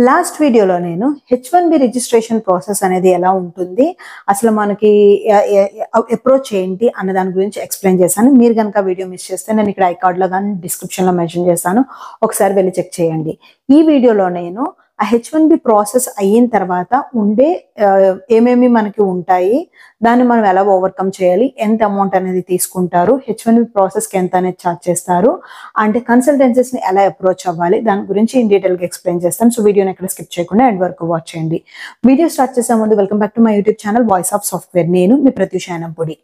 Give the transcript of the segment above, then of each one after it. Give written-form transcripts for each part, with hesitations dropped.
Last వీడియోలో నేను H1B registration process అనేది ఎలా ఉంటుంది, అసలు మనకి అప్రోచ్ ఏంటి అన్న దాని గురించి ఎక్స్ప్లెయిన్ చేశాను. మీరు కనుక వీడియో మిస్ చేస్తే నేను ఇక్కడ ఐ కార్డ్లో కానీ డిస్క్రిప్షన్లో మెన్షన్ చేస్తాను, ఒకసారి వెళ్ళి చెక్ చేయండి. ఈ వీడియోలో నేను ఆ H1B ప్రాసెస్ అయిన తర్వాత ఉండే ఏమేమి మనకి ఉంటాయి, దాన్ని మనం ఎలా ఓవర్కమ్ చేయాలి, ఎంత అమౌంట్ అనేది తీసుకుంటారు, H1B ప్రాసెస్కి ఎంత అనేది ఛార్జ్ చేస్తారు, అంటే కన్సల్టెన్సీస్ని ఎలా అప్రోచ్ అవ్వాలి, దాని గురించి ఇన్ డీటెయిల్గా ఎక్స్ప్లెయిన్ చేస్తాను. సో వీడియోని ఎక్కడ స్కిప్ చేయకుండా ఎండ్ వరకు వాచ్ చేయండి. వీడియో స్టార్ట్ చేసే ముందు welcome back to my YouTube channel voice of software. నేను మీ ప్రత్యూష యనంపుడి.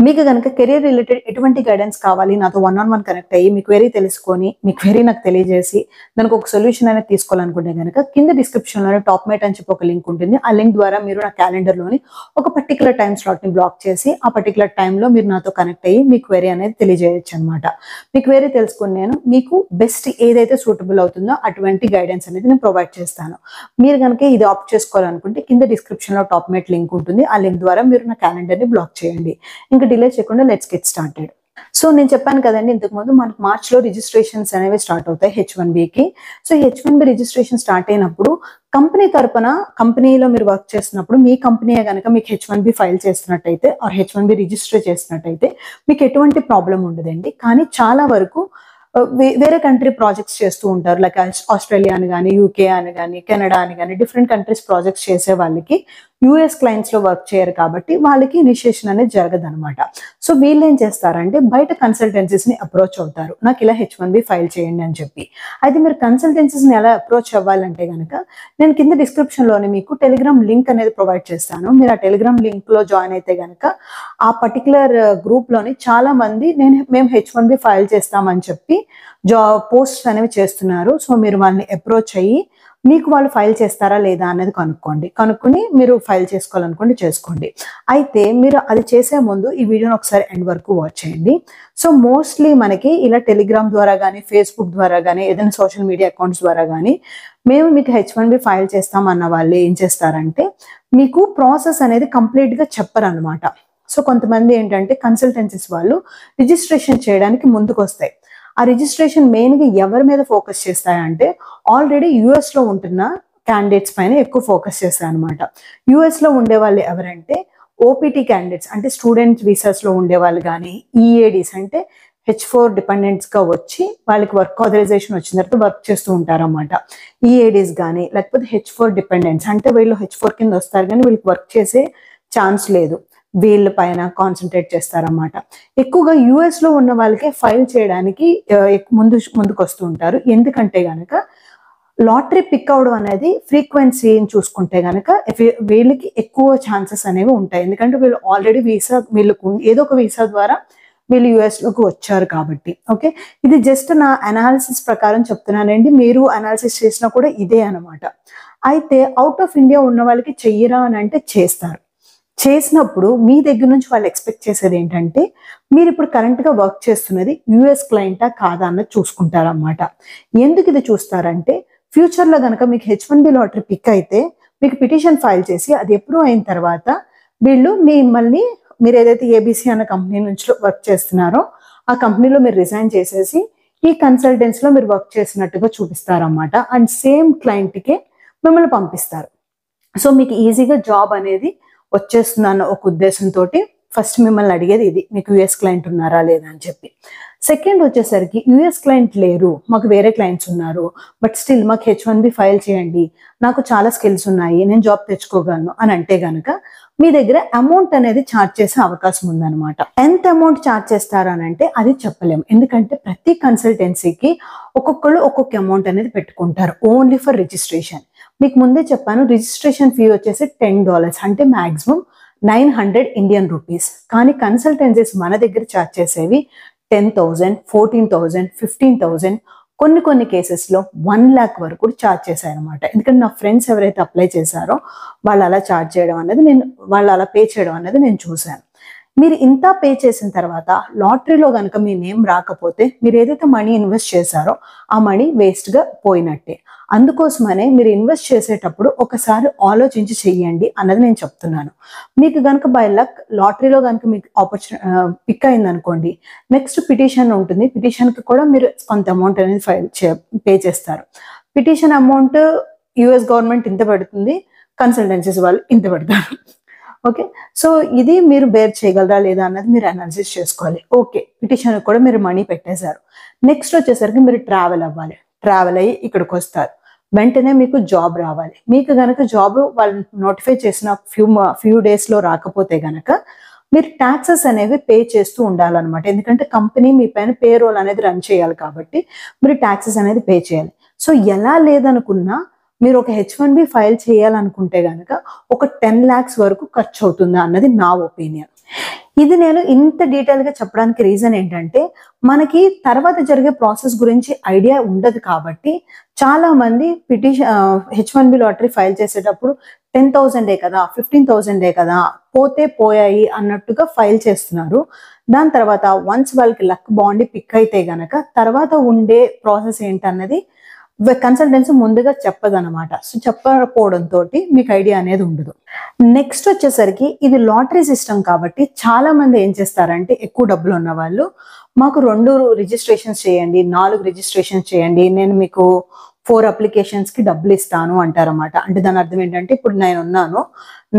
మీకు కనుక కెరీర్ రిలేటెడ్ ఎటువంటి గైడెన్స్ కావాలి, నాతో 1-on-1 కనెక్ట్ అయ్యి మీ క్వెరీ తెలుసుకొని మీ క్వెరీ నాకు తెలియజేసి దానికి ఒక సొల్యూషన్ అనేది తీసుకోవాలనుకుంటే కనుక కింద డిస్క్రిప్షన్లోనే టాప్ మేట్ అని చెప్పి ఒక లింక్ ఉంటుంది. ఆ లింక్ ద్వారా మీరు నా క్యాలెండర్లోని ఒక పర్టికులర్ టైం స్లాట్ని బ్లాక్ చేసి ఆ పర్టికులర్ టైంలో మీరు నాతో కనెక్ట్ అయ్యి మీ క్వెరీ అనేది తెలియజేయచ్చు అనమాట. మీ క్వెరీ తెలుసుకుని నేను మీకు బెస్ట్ ఏదైతే సూటబుల్ అవుతుందో అటువంటి గైడెన్స్ అనేది నేను ప్రొవైడ్ చేస్తాను. మీరు కనుక ఇది ఆప్ట్ చేసుకోవాలనుకుంటే కింద డిస్క్రిప్షన్లో టాప్ మేట్ లింక్ ఉంటుంది. ఆ లింక్ ద్వారా మీరు నా క్యాలెండర్ని బ్లాక్ చేయండి. ఇంకా డిలే చేయకుండా లెట్స్ గెట్ స్టార్టెడ్. సో నేను చెప్పాను కదండి, ఇంతకుముందు మనకు మార్చ్లో రిజిస్ట్రేషన్స్ అనేవి స్టార్ట్ అవుతాయి H1Bకి. సో H1B రిజిస్ట్రేషన్ స్టార్ట్ అయినప్పుడు కంపెనీ తరపున, కంపెనీలో మీరు వర్క్ చేస్తున్నప్పుడు మీ కంపెనీ కనుక మీకు H1B file చేస్తున్నట్టయితే are H1B register చేసినట్టయితే మీకు ఎటువంటి ప్రాబ్లం ఉండదండి. కానీ చాలా వరకు వేరే కంట్రీ ప్రాజెక్ట్స్ చేస్తూ ఉంటారు, లైక్ ఆస్ట్రేలియా అని కానీ, యూకే అని కానీ, కెనడా అని కానీ, డిఫరెంట్ కంట్రీస్ ప్రాజెక్ట్స్ చేసే వాళ్ళకి యూఎస్ క్లయింట్స్లో వర్క్ చేయరు కాబట్టి వాళ్ళకి ఇనిషియేషన్ అనేది జరగదు అనమాట. సో వీళ్ళు ఏం చేస్తారంటే బయట కన్సల్టెన్సీస్ని అప్రోచ్ అవుతారు, నాకు ఇలా H1B ఫైల్ చేయండి అని చెప్పి. అయితే మీరు కన్సల్టెన్సీస్ని ఎలా అప్రోచ్ అవ్వాలంటే కనుక నేను కింద డిస్క్రిప్షన్లోనే మీకు టెలిగ్రామ్ లింక్ అనేది ప్రొవైడ్ చేస్తాను. మీరు ఆ టెలిగ్రామ్ లింక్లో జాయిన్ అయితే కనుక ఆ పర్టికులర్ గ్రూప్లోని చాలా మంది మేము H1B ఫైల్ చేస్తామని చెప్పి పోస్ట్స్ అనేవి చేస్తున్నారు. సో మీరు వాళ్ళని అప్రోచ్ అయ్యి మీకు వాళ్ళు ఫైల్ చేస్తారా లేదా అనేది కనుక్కొని మీరు ఫైల్ చేసుకోవాలనుకోండి చేసుకోండి. అయితే మీరు అది చేసే ముందు ఈ వీడియోని ఒకసారి ఎండ్ వరకు వాచ్ చేయండి. సో మోస్ట్లీ మనకి ఇలా టెలిగ్రామ్ ద్వారా కానీ, ఫేస్బుక్ ద్వారా కానీ, ఏదైనా సోషల్ మీడియా అకౌంట్స్ ద్వారా కానీ మేము మీకు H1B ఫైల్ చేస్తామన్న వాళ్ళు ఏం చేస్తారంటే మీకు ప్రాసెస్ అనేది కంప్లీట్గా చెప్పరనమాట. సో కొంతమంది ఏంటంటే కన్సల్టెన్సీస్ వాళ్ళు రిజిస్ట్రేషన్ చేయడానికి ముందుకు వస్తాయి. ఆ రిజిస్ట్రేషన్ మెయిన్గా ఎవరి మీద ఫోకస్ చేస్తాయంటే ఆల్రెడీ యూఎస్లో ఉంటున్న క్యాండిడేట్స్ పైన ఎక్కువ ఫోకస్ చేస్తాయి అనమాట. యూఎస్లో ఉండే వాళ్ళు ఎవరంటే ఓపీటీ క్యాండిడేట్స్, అంటే స్టూడెంట్ వీసాస్లో ఉండేవాళ్ళు కానీ, ఈఏడీస్ అంటే H4 డిపెండెంట్స్గా వచ్చి వాళ్ళకి వర్క్ ఆథరైజేషన్ వచ్చిన తర్వాత వర్క్ చేస్తూ ఉంటారన్నమాట. ఈఏడీస్ కానీ లేకపోతే H4 డిపెండెంట్స్ అంటే వీళ్ళు H4 కింద వస్తారు కానీ వీళ్ళకి వర్క్ చేసే ఛాన్స్ లేదు, వీళ్ళ పైన కాన్సన్ట్రేట్ చేస్తారన్నమాట. ఎక్కువగా యూఎస్లో ఉన్న వాళ్ళకే ఫైల్ చేయడానికి ముందుకు వస్తూ ఉంటారు. ఎందుకంటే కనుక లాటరీ పిక్ అవడం అనేది ఫ్రీక్వెన్సీని చూసుకుంటే కనుక వీళ్ళకి ఎక్కువ ఛాన్సెస్ అనేవి ఉంటాయి. ఎందుకంటే వీళ్ళు ఆల్రెడీ వీళ్ళకు ఏదో ఒక వీసా ద్వారా వీళ్ళు యూఎస్లోకి వచ్చారు కాబట్టి. ఓకే, ఇది జస్ట్ నా అనాలిసిస్ ప్రకారం చెప్తున్నానండి, మీరు అనాలిసిస్ చేసినా కూడా ఇదే అనమాట. అయితే అవుట్ ఆఫ్ ఇండియా ఉన్న వాళ్ళకి చెయ్యరా అని అంటే చేస్తారు. చేసినప్పుడు మీ దగ్గర నుంచి వాళ్ళు ఎక్స్పెక్ట్ చేసేది ఏంటంటే మీరు ఇప్పుడు కరెంట్గా వర్క్ చేస్తున్నది యూఎస్ క్లయింటా కాదా అన్నది చూసుకుంటారన్నమాట. ఎందుకు ఇది చూస్తారంటే ఫ్యూచర్లో కనుక మీకు H1B లాటరీ పిక్ అయితే మీకు పిటిషన్ ఫైల్ చేసి అది అప్రూవ్ అయిన తర్వాత వీళ్ళు మిమ్మల్ని, మీరు ఏదైతే ఏబీసీ అన్న కంపెనీ నుంచి వర్క్ చేస్తున్నారో ఆ కంపెనీలో మీరు రిజైన్ చేసేసి ఈ కన్సల్టెన్సీలో మీరు వర్క్ చేసినట్టుగా చూపిస్తారన్నమాట. అండ్ సేమ్ క్లయింట్కే మిమ్మల్ని పంపిస్తారు. సో మీకు ఈజీగా జాబ్ అనేది వచ్చేస్తుంది అన్న ఒక ఉద్దేశంతో ఫస్ట్ మిమ్మల్ని అడిగేది ఇది, మీకు యూఎస్ క్లయింట్ ఉన్నారా లేదా అని చెప్పి. సెకండ్ వచ్చేసరికి యూఎస్ క్లయింట్ లేరు, మాకు వేరే క్లయింట్స్ ఉన్నారు, బట్ స్టిల్ మాకు H1B ఫైల్ చేయండి, నాకు చాలా స్కిల్స్ ఉన్నాయి, నేను జాబ్ తెచ్చుకోగలను అని అంటే కనుక మీ దగ్గర అమౌంట్ అనేది ఛార్జ్ చేసే అవకాశం ఉందన్నమాట. ఎంత అమౌంట్ ఛార్జ్ చేస్తారు అని అంటే అది చెప్పలేము, ఎందుకంటే ప్రతి కన్సల్టెన్సీకి ఒక్కొక్కళ్ళు ఒక్కొక్క అమౌంట్ అనేది పెట్టుకుంటారు ఓన్లీ ఫర్ రిజిస్ట్రేషన్. మీకు ముందే చెప్పాను, రిజిస్ట్రేషన్ ఫీ వచ్చేసి $10, అంటే మాక్సిమం 900 ఇండియన్ రూపీస్. కానీ కన్సల్టెన్సీస్ మన దగ్గర ఛార్జ్ చేసేవి 10,000, 14,000, 15,000, కొన్ని కేసెస్లో 1 lakh వరకు కూడా ఛార్జ్ చేశారనమాట. ఎందుకంటే నా ఫ్రెండ్స్ ఎవరైతే అప్లై చేశారో వాళ్ళు అలా ఛార్జ్ చేయడం అనేది వాళ్ళు అలా పే చేయడం అనేది నేను చూశాను. మీరు ఇంత పే చేసిన తర్వాత లాటరీలో కనుక మీ నేమ్ రాకపోతే మీరు ఏదైతే మనీ ఇన్వెస్ట్ చేశారో ఆ మనీ వేస్ట్గా పోయినట్టే. అందుకోసమనే మీరు ఇన్వెస్ట్ చేసేటప్పుడు ఒకసారి ఆలోచించి చెయ్యండి అన్నది నేను చెప్తున్నాను. మీకు కనుక బై లక్ లాటరీలో కనుక మీకు పిక్ అయింది అనుకోండి, నెక్స్ట్ పిటిషన్ ఉంటుంది. పిటిషన్కి కూడా మీరు కొంత అమౌంట్ అనేది పే చేస్తారు. పిటిషన్ అమౌంట్ యుఎస్ గవర్నమెంట్ ఇంత పెడుతుంది, కన్సల్టెన్సీస్ వాళ్ళు ఇంత పెడతారు. ఓకే, సో ఇది మీరు బేర్ చేయగలరా లేదా అన్నది మీరు అనాలిసిస్ చేసుకోవాలి. ఓకే, పిటిషన్ కూడా మీరు మనీ పెట్టేశారు. నెక్స్ట్ వచ్చేసరికి మీరు ట్రావెల్ అవ్వాలి. ట్రావెల్ అయ్యి ఇక్కడికి వస్తారు, వెంటనే మీకు జాబ్ రావాలి. మీకు గనక జాబ్ వాళ్ళు నోటిఫై చేసిన ఫ్యూ డేస్లో రాకపోతే గనక మీరు ట్యాక్సెస్ అనేవి పే చేస్తూ ఉండాలన్నమాట. ఎందుకంటే కంపెనీ మీ పైన పేరోల్ అనేది రన్ చేయాలి కాబట్టి మీరు ట్యాక్సెస్ అనేది పే చేయాలి. సో ఎలా లేదనుకున్నా మీరు ఒక H1B ఫైల్ చేయాలనుకుంటే కనుక ఒక 10 lakhs వరకు ఖర్చు అవుతుందా అన్నది నా ఒపీనియన్. ఇది నేను ఇంత డీటెయిల్గా చెప్పడానికి రీజన్ ఏంటంటే మనకి తర్వాత జరిగే ప్రాసెస్ గురించి ఐడియా ఉండదు కాబట్టి చాలా మంది H1B లాటరీ ఫైల్ చేసేటప్పుడు 10,000 కదా 15,000 కదా పోతే పోయాయి అన్నట్టుగా ఫైల్ చేస్తున్నారు. దాని తర్వాత వన్స్ వాళ్ళకి లక్ బాండి పిక్ అయితే గనక తర్వాత ఉండే ప్రాసెస్ ఏంటన్నది కన్సల్టెన్సీ ముందుగా చెప్పదనమాట. సో చెప్పకపోవడంతో మీకు ఐడియా అనేది ఉండదు. నెక్స్ట్ వచ్చేసరికి ఇది లాటరీ సిస్టమ్ కాబట్టి చాలా మంది ఏం చేస్తారంటే ఎక్కువ డబ్బులు ఉన్న వాళ్ళు మాకు 2 రిజిస్ట్రేషన్స్ చేయండి, 4 రిజిస్ట్రేషన్స్ చేయండి, నేను మీకు 4 అప్లికేషన్స్కి డబ్బులు ఇస్తాను అంటారన్నమాట. అంటే దాని అర్థం ఏంటంటే ఇప్పుడు నేను ఉన్నాను,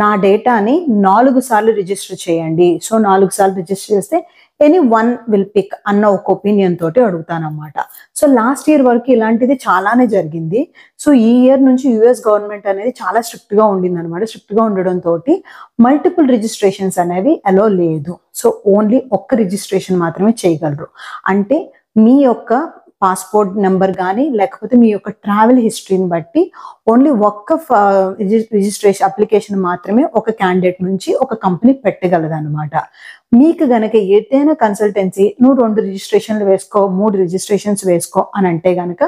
నా డేటాని 4 సార్లు రిజిస్టర్ చేయండి. సో 4 సార్లు రిజిస్టర్ చేస్తే ఎనీ 1 విల్ పిక్ అన్న ఒక ఒపీనియన్ తోటి అడుగుతానమాట. సో లాస్ట్ ఇయర్ వరకు ఇలాంటిది చాలానే జరిగింది. సో ఈ ఇయర్ నుంచి యుఎస్ గవర్నమెంట్ అనేది చాలా స్ట్రిక్ట్గా ఉండింది అనమాట. స్ట్రిక్ట్గా ఉండడంతో మల్టిపుల్ రిజిస్ట్రేషన్స్ అనేవి అలో లేదు. సో ఓన్లీ ఒక్క రిజిస్ట్రేషన్ మాత్రమే చేయగలరు. అంటే మీ యొక్క పాస్పోర్ట్ నెంబర్ కానీ లేకపోతే మీ యొక్క ట్రావెల్ హిస్టరీని బట్టి ఓన్లీ ఒక్క రిజిస్ట్రేషన్ అప్లికేషన్ మాత్రమే ఒక క్యాండిడేట్ నుంచి ఒక కంపెనీ పెట్టగలదు అనమాట. మీకు గనక ఏదైనా కన్సల్టెన్సీ నువ్వు 2 రిజిస్ట్రేషన్లు వేసుకో 3 రిజిస్ట్రేషన్స్ వేసుకో అని అంటే గనక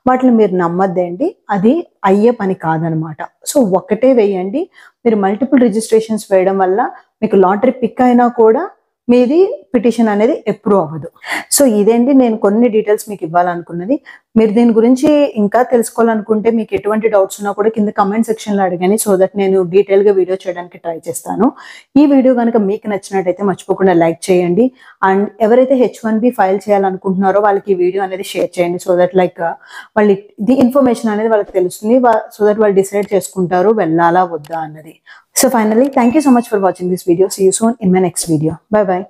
వాటిని మీరు నమ్మద్దండి, అది అయ్యే పని కాదనమాట. సో ఒకటే వేయండి. మీరు మల్టిపుల్ రిజిస్ట్రేషన్స్ వేయడం వల్ల మీకు లాటరీ పిక్ అయినా కూడా మీది పిటిషన్ అనేది అప్రూవ్ అవ్వదు. సో ఇదేంటి నేను కొన్ని డీటెయిల్స్ మీకు ఇవ్వాలనుకున్నది. మీరు దీని గురించి ఇంకా తెలుసుకోవాలనుకుంటే మీకు ఎటువంటి డౌట్స్ ఉన్నా కూడా కింద కమెంట్ సెక్షన్లో అడగండి. సో దట్ నేను డీటెయిల్గా వీడియో చేయడానికి ట్రై చేస్తాను. ఈ వీడియో కనుక మీకు నచ్చినట్టయితే మర్చిపోకుండా లైక్ చేయండి. అండ్ ఎవరైతే H1B ఫైల్ చేయాలనుకుంటున్నారో వాళ్ళకి ఈ వీడియో అనేది షేర్ చేయండి. సో దట్ వాళ్ళు ది ఇన్ఫర్మేషన్ అనేది వాళ్ళకి తెలుస్తుంది. సో దట్ వాళ్ళు డిసైడ్ చేసుకుంటారు వెళ్ళాలా వద్దా అన్నది. So finally, thank you so much for watching this video. See you soon in my next video. Bye bye.